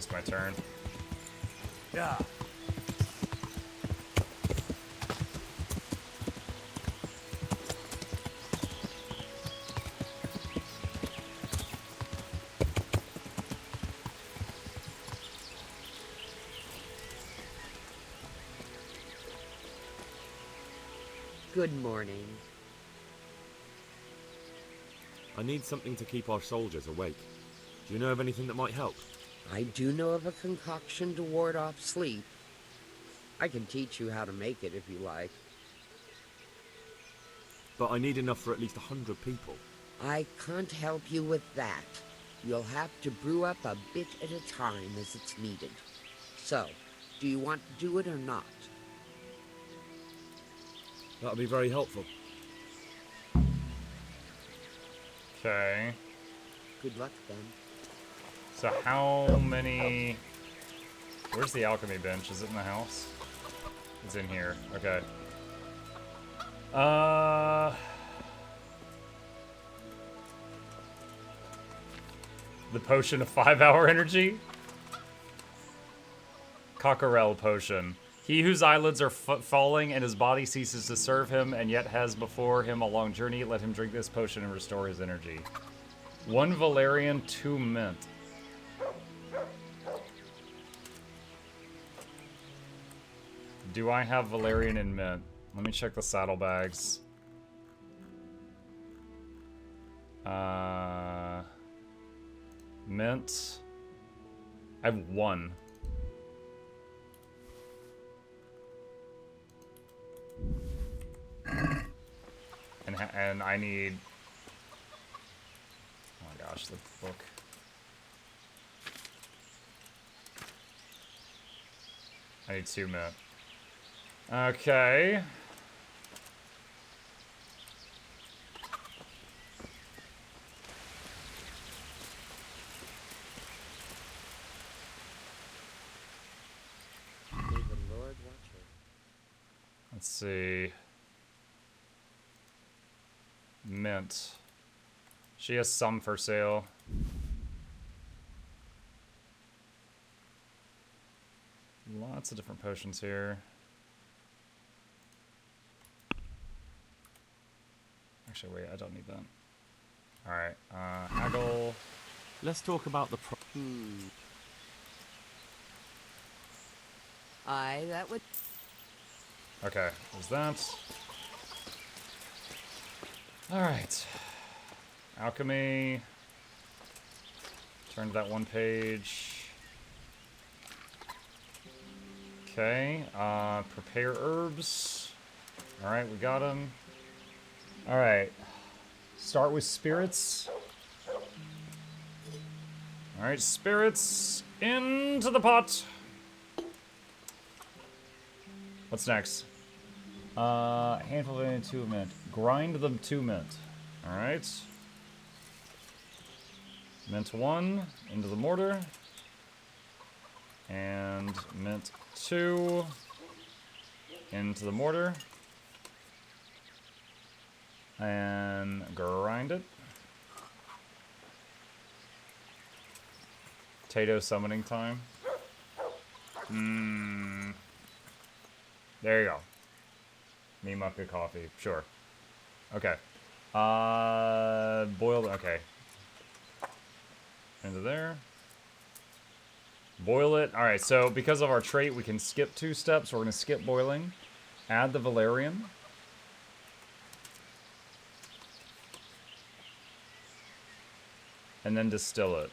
it's my turn. Yeah. Good morning. I need something to keep our soldiers awake. Do you know of anything that might help? I do know of a concoction to ward off sleep. I can teach you how to make it if you like. But I need enough for at least 100 people. I can't help you with that. You'll have to brew up a bit at a time as it's needed. So, do you want to do it or not? That would be very helpful. Okay. Good luck then. So how many... Where's the alchemy bench? Is it in the house? It's in here. Okay. The potion of 5-hour energy? Cockerel potion. He whose eyelids are falling and his body ceases to serve him and yet has before him a long journey, let him drink this potion and restore his energy. 1 Valerian, 2 mint. Do I have Valerian and mint? Let me check the saddlebags. Mint. I have 1. And I need... Oh my gosh, the book. I need 2 mint. Okay. May the Lord watch her. Let's see. Mint. She has some for sale. Lots of different potions here. Actually, wait, I don't need that. Alright, haggle. Let's talk about the Aye, that would... Okay, there's that. Alright. Alchemy. Turn to that one page. Okay, prepare herbs. Alright, we got them. Alright. Start with spirits. Alright, spirits into the pot. What's next? Handful of 2 mint. Grind them 2 mint. Alright. Mint 1 into the mortar. And mint 2 into the mortar. And grind it. Potato summoning time. There you go. Me mucka coffee. Sure. Okay. Boiled. Okay. Into there. Boil it. Alright, so because of our trait, we can skip 2 steps. We're going to skip boiling. Add the Valerian. And then distill it.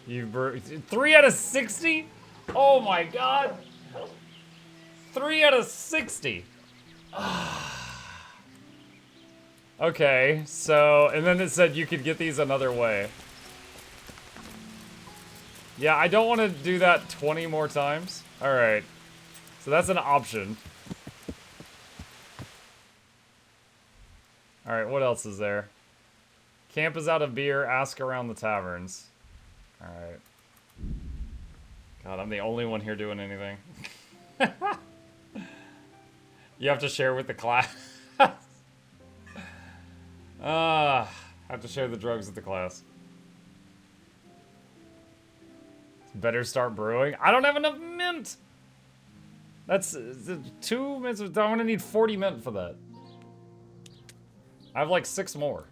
You 3 out of 60? Oh my god. 3 out of 60. Okay, so, and then it said you could get these another way. Yeah, I don't want to do that 20 more times. Alright. So that's an option. Alright, what else is there? Camp is out of beer. Ask around the taverns. Alright. God, I'm the only one here doing anything. You have to share with the class. I have to share the drugs with the class. Better start brewing. I don't have enough mint. That's 2 minutes. I'm gonna need 40 mint for that. I have like 6 more.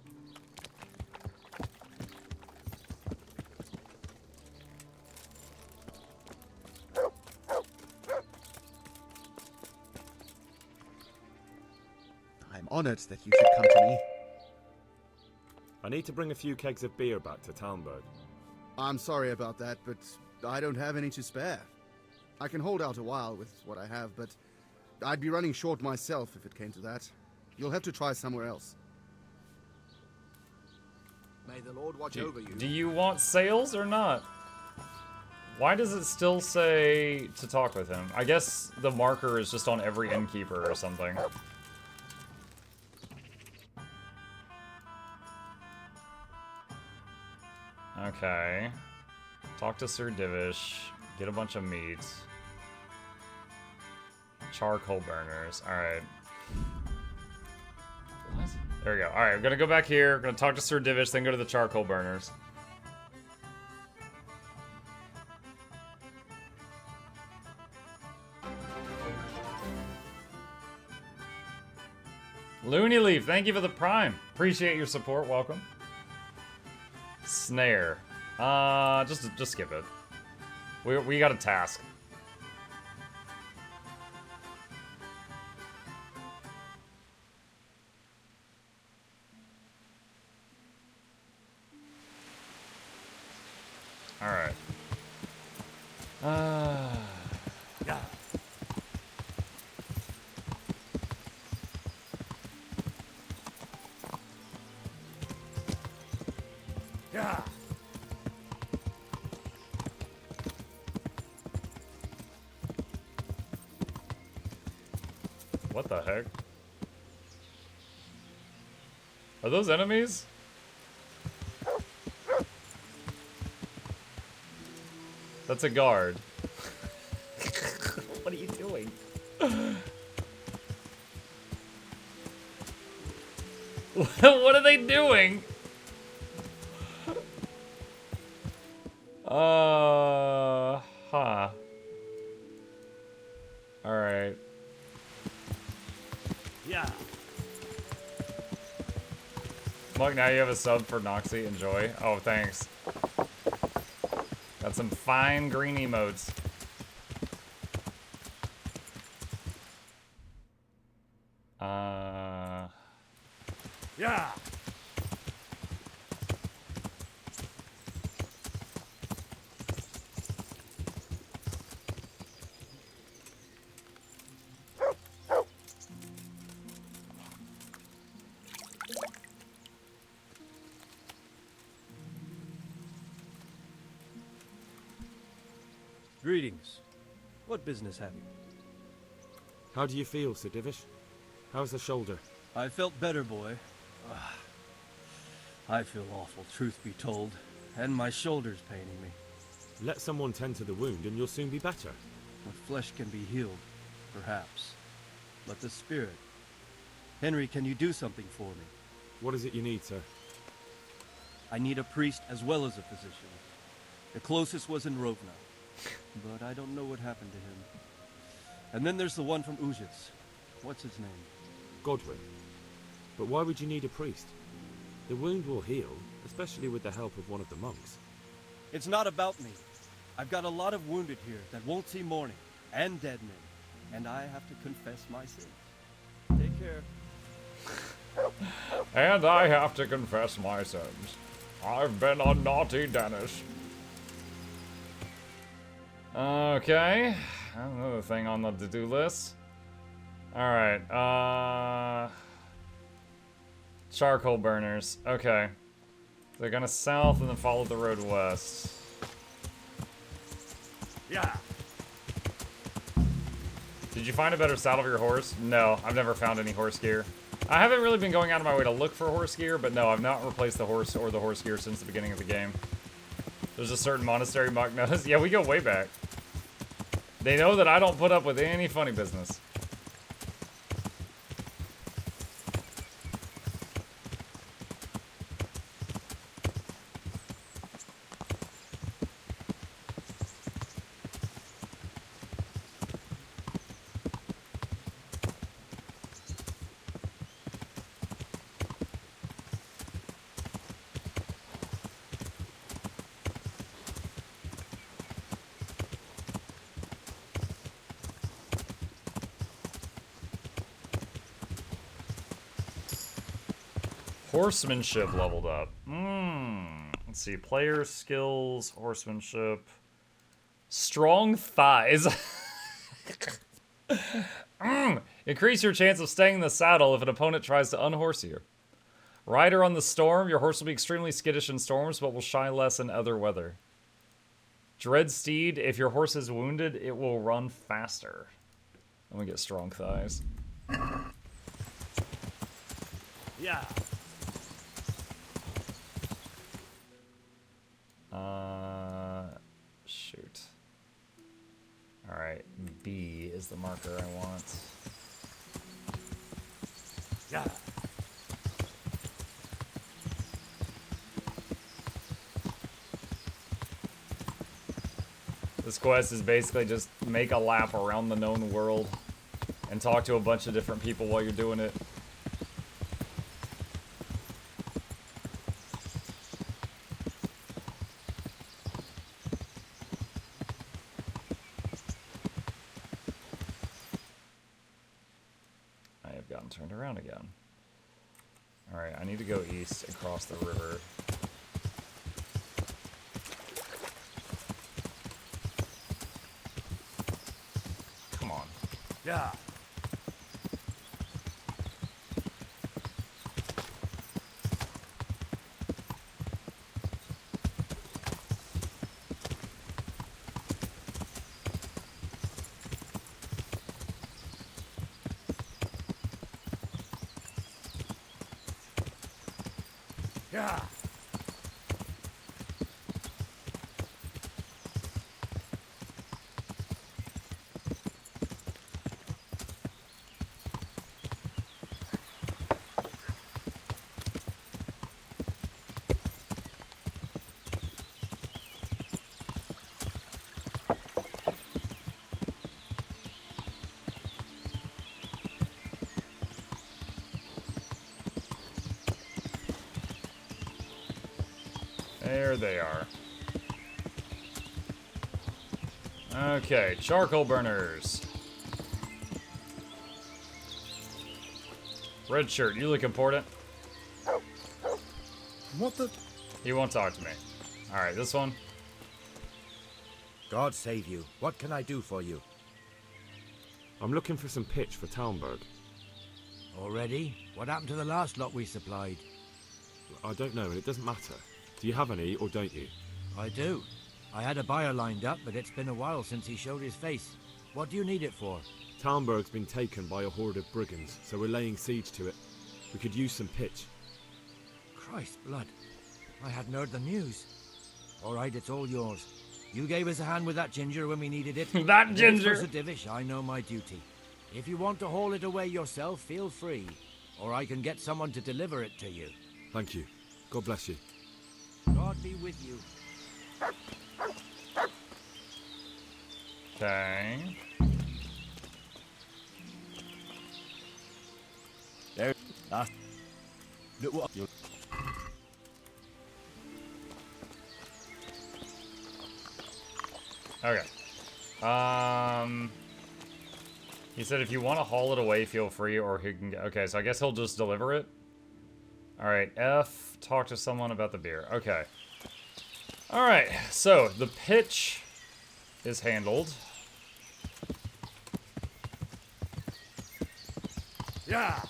I'm honored that you should come to me. I need to bring a few kegs of beer back to Talmberg. I'm sorry about that, but I don't have any to spare. I can hold out a while with what I have, but I'd be running short myself if it came to that. You'll have to try somewhere else. May the Lord watch over you. Do you want sales or not? Why does it still say to talk with him? I guess the marker is just on every innkeeper or something. Okay. Talk to Sir Divish. Get a bunch of meat. Charcoal burners. Alright. What? There we go. Alright, I'm gonna go back here. I'm gonna talk to Sir Divish, then go to the charcoal burners. Looney Leaf, thank you for the prime. Appreciate your support. Welcome. Snare. Just skip it. We got a task. All right. Yeah. Yeah. What the heck? Are those enemies? That's a guard. What are you doing? What are they doing? Huh. Alright. Yeah. Look, now you have a sub for Noxy. Enjoy. Oh, thanks. Got some fine green emotes. Yeah. Greetings. What business have you? How do you feel, Sir Divish? How's the shoulder? I felt better, boy. I feel awful, truth be told. And my shoulder's paining me. Let someone tend to the wound and you'll soon be better. The flesh can be healed, perhaps. But the spirit... Henry, can you do something for me? What is it you need, sir? I need a priest as well as a physician. The closest was in Rovna. But I don't know what happened to him. And then there's the one from Ujits. What's his name? Godwin. But why would you need a priest? The wound will heal, especially with the help of one of the monks. It's not about me. I've got a lot of wounded here that won't see morning, and dead men. And I have to confess my sins. Take care. And I have to confess my sins. I've been a naughty Dennis. Okay. Another thing on the to-do list. Alright, charcoal burners. Okay. They're gonna south and then follow the road west. Yeah. Did you find a better saddle for your horse? No, I've never found any horse gear. I haven't really been going out of my way to look for horse gear, but no, I've not replaced the horse or the horse gear since the beginning of the game. There's a certain monastery Muck knows. Yeah, we go way back. They know that I don't put up with any funny business. Horsemanship leveled up. Let's see. Player skills, horsemanship. Strong thighs. Increase your chance of staying in the saddle if an opponent tries to unhorse you. Rider on the storm. Your horse will be extremely skittish in storms, but will shy less in other weather. Dread steed. If your horse is wounded, it will run faster. Let me get strong thighs. Yeah. Shoot. Alright, B is the marker I want. Yeah. This quest is basically just make a lap around the known world and talk to a bunch of different people while you're doing it. Turned around again. Alright, I need to go east and cross the river. Come on. Yeah. Yeah. There they are. Okay, charcoal burners. Red shirt, you look important. What the? He won't talk to me. Alright, this one. God save you. What can I do for you? I'm looking for some pitch for Talmberg. Already? What happened to the last lot we supplied? I don't know, and it doesn't matter. Do you have any, or don't you? I do. I had a buyer lined up, but it's been a while since he showed his face. What do you need it for? Talmberg's been taken by a horde of brigands, so we're laying siege to it. We could use some pitch. Christ blood. I hadn't heard the news. All right, it's all yours. You gave us a hand with that ginger when we needed it. That ginger! As a divish, I know my duty. If you want to haul it away yourself, feel free. Or I can get someone to deliver it to you. Thank you. God bless you. God be with you. Okay. There. Look what you. Okay. He said if you want to haul it away, feel free, or he can get... Okay, so I guess he'll just deliver it. Alright, F, talk to someone about the beer. Okay. Alright, so the pitch is handled. Yeah.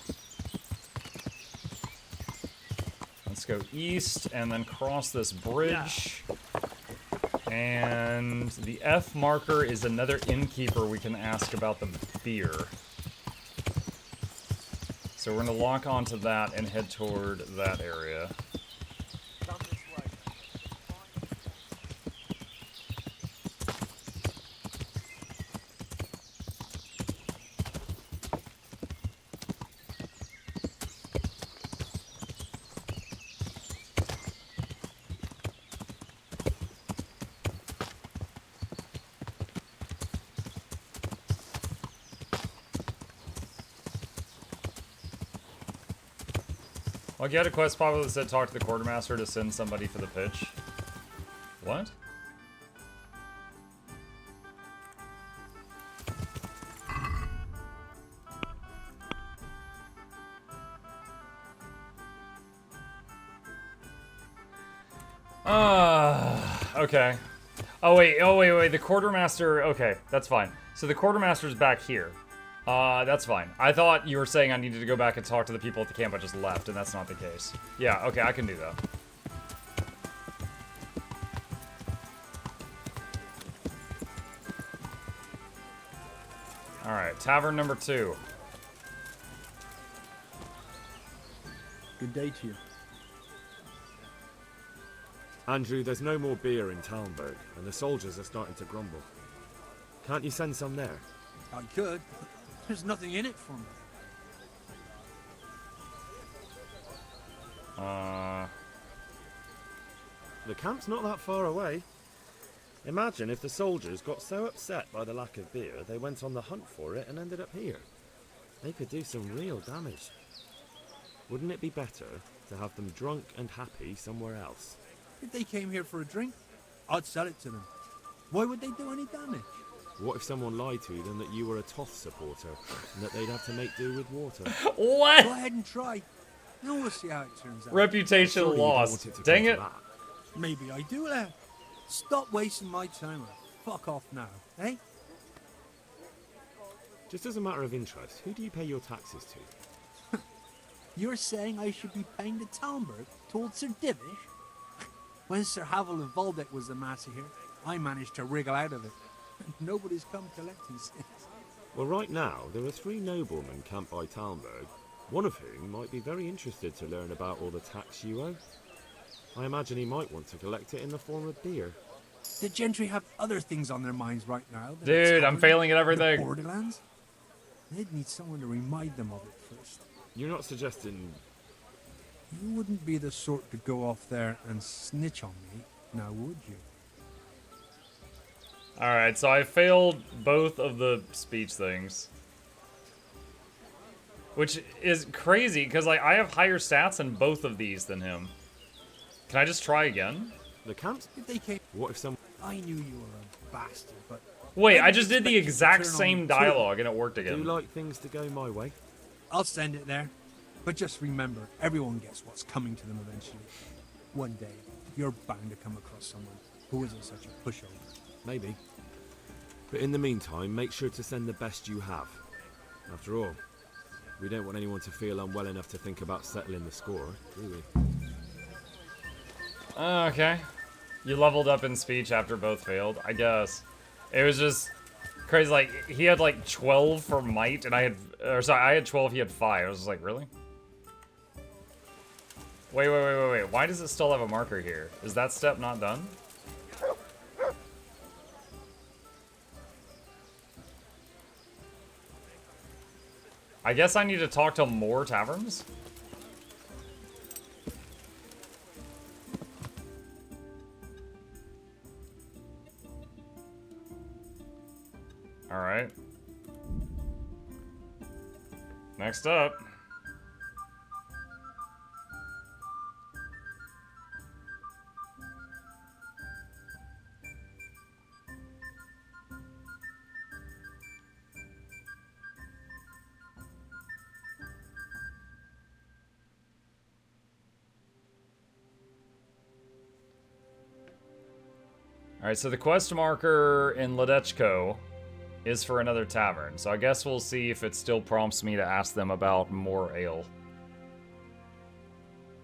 Let's go east and then cross this bridge And the F marker is another innkeeper we can ask about the beer. So we're going to lock onto that and head toward that area. Like, you had a quest pop up that said talk to the quartermaster to send somebody for the pitch. What? Okay. Oh wait, the quartermaster, okay, that's fine. So the quartermaster's back here. That's fine. I thought you were saying I needed to go back and talk to the people at the camp I just left, and that's not the case. Yeah, okay, I can do that. Alright, tavern number 2. Good day to you. Andrew, there's no more beer in Talmberg, and the soldiers are starting to grumble. Can't you send some there? I could. There's nothing in it for me. The camp's not that far away. Imagine if the soldiers got so upset by the lack of beer, they went on the hunt for it and ended up here. They could do some real damage. Wouldn't it be better to have them drunk and happy somewhere else? If they came here for a drink, I'd sell it to them. Why would they do any damage? What if someone lied to them that you were a Toth supporter and that they'd have to make do with water? What? Go ahead and try. Then we'll see how it turns out. Reputation Surely you don't want lost. it to Dang come it. to that. Maybe I do now. Stop wasting my time and fuck off now, eh? Just as a matter of interest, who do you pay your taxes to? You're saying I should be paying the Talmberg towards Sir Divish? When Sir Havel of Waldeck was the master here, I managed to wriggle out of it. Nobody's come collecting since. Well, right now, there are 3 noblemen camped by Talmberg, one of whom might be very interested to learn about all the tax you owe. I imagine he might want to collect it in the form of beer. The gentry have other things on their minds right now. than Dude, the I'm tavern, failing at the everything. Borderlands. They'd need someone to remind them of it first. You're not suggesting... You wouldn't be the sort to go off there and snitch on me, now would you? Alright, so I failed both of the speech things. Which is crazy, because like I have higher stats in both of these than him. Can I just try again? The camps? If they came, What if some... I knew you were a bastard, but Wait, I didn't just did the expect you to exact turn on same me too. dialogue and it worked do again. like things to go my way? I'll send it there. But just remember, everyone gets what's coming to them eventually. One day, you're bound to come across someone who isn't such a pushover. Maybe. But in the meantime, make sure to send the best you have. After all, we don't want anyone to feel unwell enough to think about settling the score, do we? Okay. You leveled up in speech after both failed, I guess. It was just crazy, like, he had like 12 for might, and I had 12, he had 5. I was just like, really? Wait, why does it still have a marker here? Is that step not done? I guess I need to talk to more taverns? Alright. Next up. Alright, so the quest marker in Ledechko is for another tavern. So I guess we'll see if it still prompts me to ask them about more ale.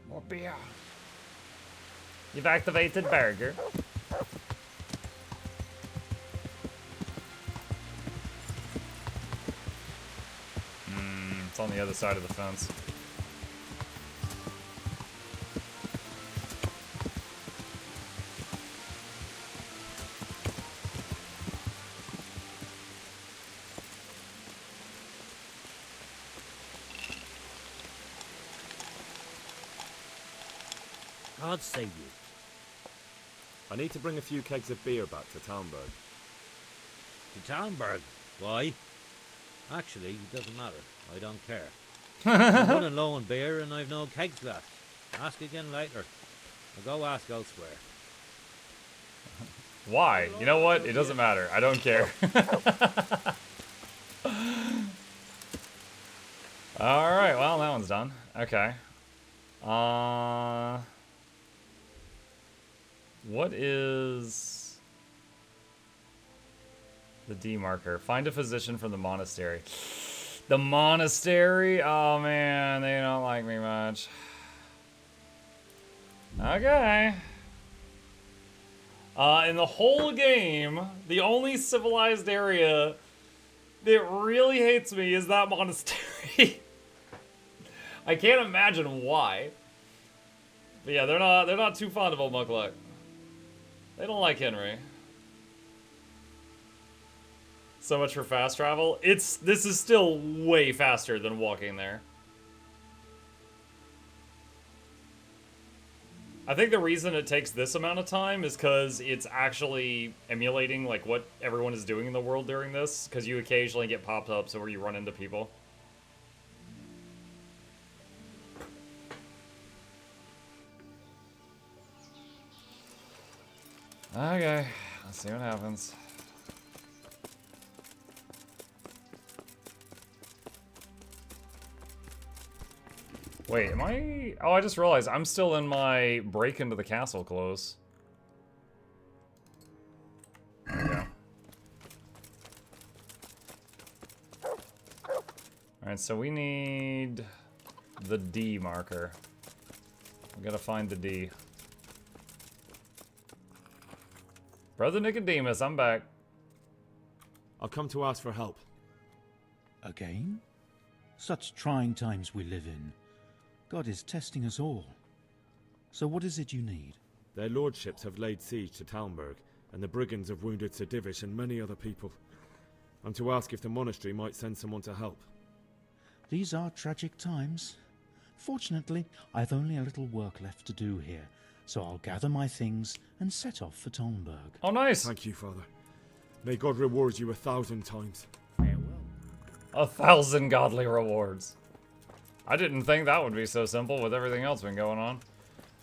More beer. You've activated burger. It's on the other side of the fence. God save you. I need to bring a few kegs of beer back to Talmberg. To Talmberg? Why? Actually, it doesn't matter. I don't care. I'm running low on beer and I've no kegs left. Ask again later. I'll go ask elsewhere. Why? You know what? It doesn't matter. I don't care. Alright, well, that one's done. Okay. What is the D marker? Find a physician from the monastery. The monastery? Oh man, they don't like me much. Okay. In the whole game, the only civilized area that really hates me is that monastery. I can't imagine why. But yeah, they're not too fond of old Mukluk. They don't like Henry. So much for fast travel. This is still way faster than walking there. I think the reason it takes this amount of time is because it's actually emulating like what everyone is doing in the world during this, because you occasionally get pop-ups where you run into people. Okay, let's see what happens. Wait, am I... Oh, I just realized I'm still in my break into the castle clothes. There we go. Alright, so we need the D marker. We gotta find the D. Brother Nicodemus, I'm back. I've come to ask for help. Again? Such trying times we live in. God is testing us all. So what is it you need? Their lordships have laid siege to Talmberg, and the brigands have wounded Sir Divish and many other people. I'm to ask if the monastery might send someone to help. These are tragic times. Fortunately, I've only a little work left to do here, so I'll gather my things and set off for Talmberg. Oh, nice! Thank you, Father. May God reward you 1,000 times. 1,000 godly rewards. I didn't think that would be so simple with everything else been going on.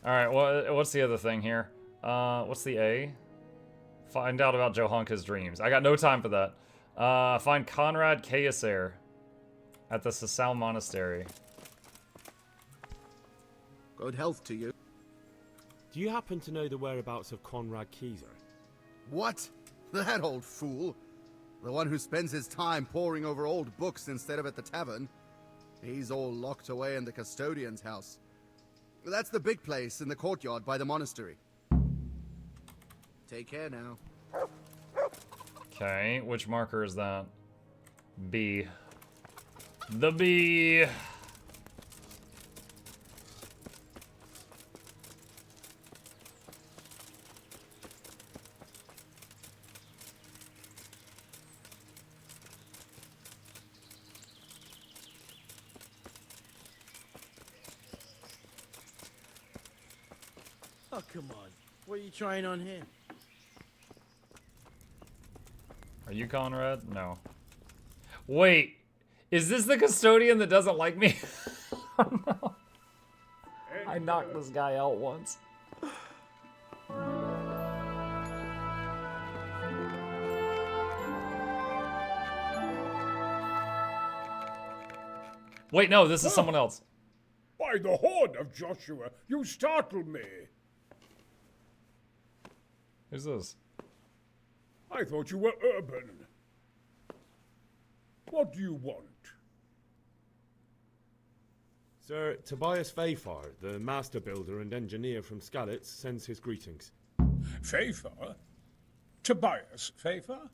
Alright, what's the other thing here? What's the A? Find out about Johunka's dreams. I got no time for that. Find Conrad Kaeser at the Sasau Monastery. Good health to you. Do you happen to know the whereabouts of Conrad Kaiser? What? That old fool? The one who spends his time poring over old books instead of at the tavern? He's all locked away in the custodian's house. That's the big place in the courtyard by the monastery. Take care now. Okay, which marker is that? B. The B! Oh, come on. What are you trying on him? Are you Conrad? No. Wait, is this the custodian that doesn't like me? Oh no. I knocked this guy out once. Wait, no, this is someone else. By the horn of Joshua, you startle me. Who's this? I thought you were urban. What do you want? Sir Tobias Fafar, the master builder and engineer from Skalitz, sends his greetings. Fafar? Tobias Fafar?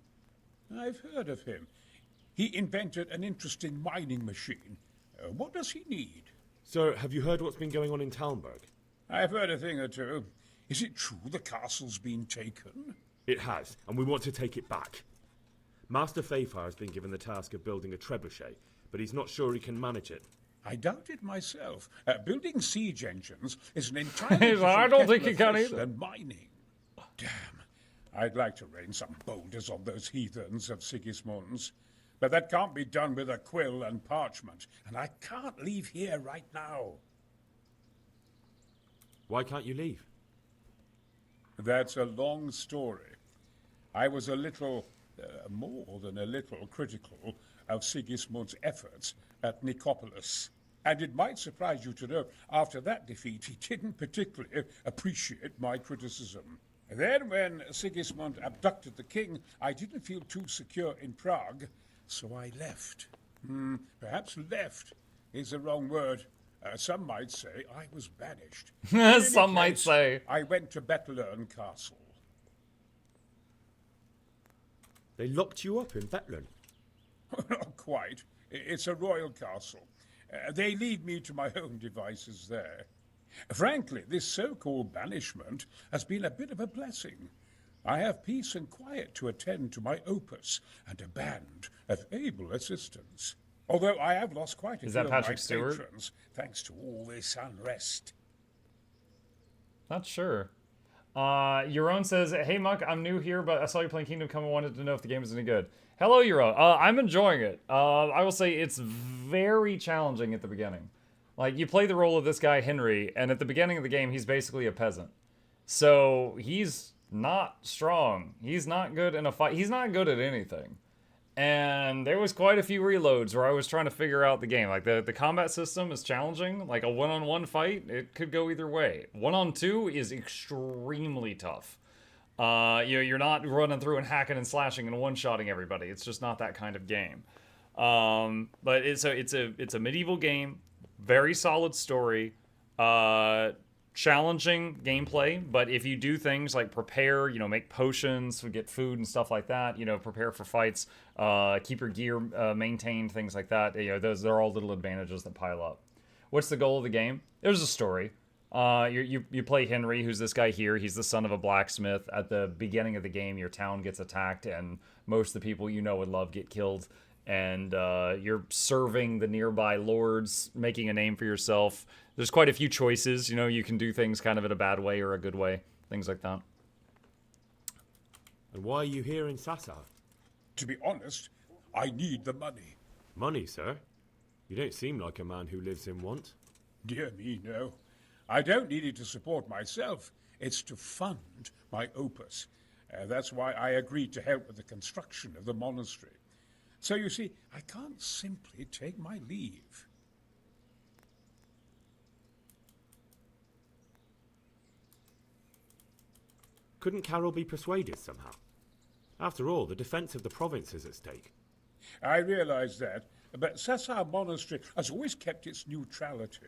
I've heard of him. He invented an interesting mining machine. What does he need? Sir, have you heard what's been going on in Talmberg? I've heard a thing or two. Is it true the castle's been taken? It has, and we want to take it back. Master Fafar has been given the task of building a trebuchet, but he's not sure he can manage it. I doubt it myself. Building siege engines is an entirely I don't think you can fish either. than mining. Damn. I'd like to rain some boulders on those heathens of Sigismund's. But that can't be done with a quill and parchment, and I can't leave here right now. Why can't you leave? That's a long story. I was a little, more than a little, critical of Sigismund's efforts at Nicopolis. And it might surprise you to know, after that defeat, he didn't particularly appreciate my criticism. Then, when Sigismund abducted the king, I didn't feel too secure in Prague, so I left. Perhaps left is the wrong word. Some might say I was banished. Some might say. I went to Bethlern Castle. They locked you up in Bethlern? Not quite. It's a royal castle. They leave me to my own devices there. Frankly, this so-called banishment has been a bit of a blessing. I have peace and quiet to attend to my opus and a band of able assistants. Although I have lost quite a Is few that of Patrick my Stewart? patrons thanks to all this unrest. Not sure. Euron says, "Hey Muck, I'm new here, but I saw you playing Kingdom Come and wanted to know if the game is any good." Hello, Euron. I'm enjoying it. I will say it's very challenging at the beginning. Like, you play the role of this guy, Henry, and at the beginning of the game, he's basically a peasant. So, he's not strong. He's not good in a fight. He's not good at anything. And there was quite a few reloads where I was trying to figure out the game. Like, the combat system is challenging. Like, a one-on-one fight, it could go either way. One-on-two is extremely tough. You're not running through and hacking and slashing and one-shotting everybody. It's just not that kind of game. But it's a medieval game. Very solid story, challenging gameplay, but if you do things like prepare, make potions, get food and stuff like that, prepare for fights, keep your gear maintained, things like that, those are all little advantages that pile up. What's the goal of the game? There's a story. You play Henry, who's this guy here. He's the son of a blacksmith. At the beginning of the game, your town gets attacked, and most of the people you know and love get killed. And you're serving the nearby lords, making a name for yourself. There's quite a few choices. You can do things kind of in a bad way or a good way, things like that. And why are you here in Sasa? To be honest, I need the money. Money, sir? You don't seem like a man who lives in want. Dear me, no. I don't need it to support myself. It's to fund my opus. That's why I agreed to help with the construction of the monastery. So you see, I can't simply take my leave. Couldn't Carol be persuaded somehow? After all, the defense of the province is at stake. I realize that, but Sasa Monastery has always kept its neutrality.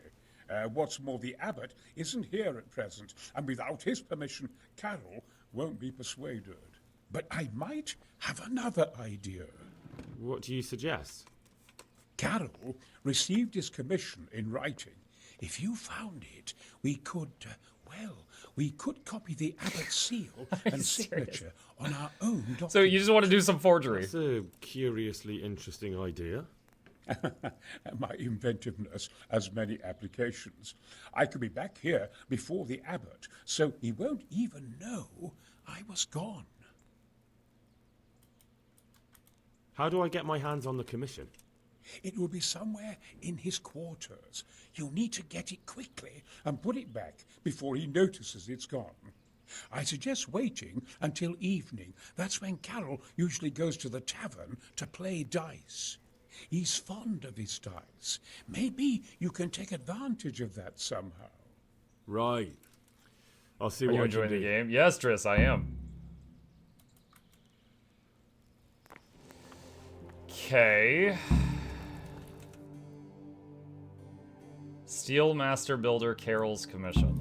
What's more, the abbot isn't here at present, and without his permission, Carol won't be persuaded. But I might have another idea. What do you suggest? Carol received his commission in writing. If you found it, we could copy the abbot's seal and signature on our own document. So you just want to do some forgery? That's a curiously interesting idea. My inventiveness has many applications. I could be back here before the abbot, so he won't even know I was gone. How do I get my hands on the commission? It will be somewhere in his quarters. You'll need to get it quickly and put it back before he notices it's gone. I suggest waiting until evening. That's when Carol usually goes to the tavern to play dice. He's fond of his dice. Maybe you can take advantage of that somehow. Right. I'll see Are what you I can enjoying the do. game? Yes, Triss, I am. Okay. Steel Master Builder Carol's commission.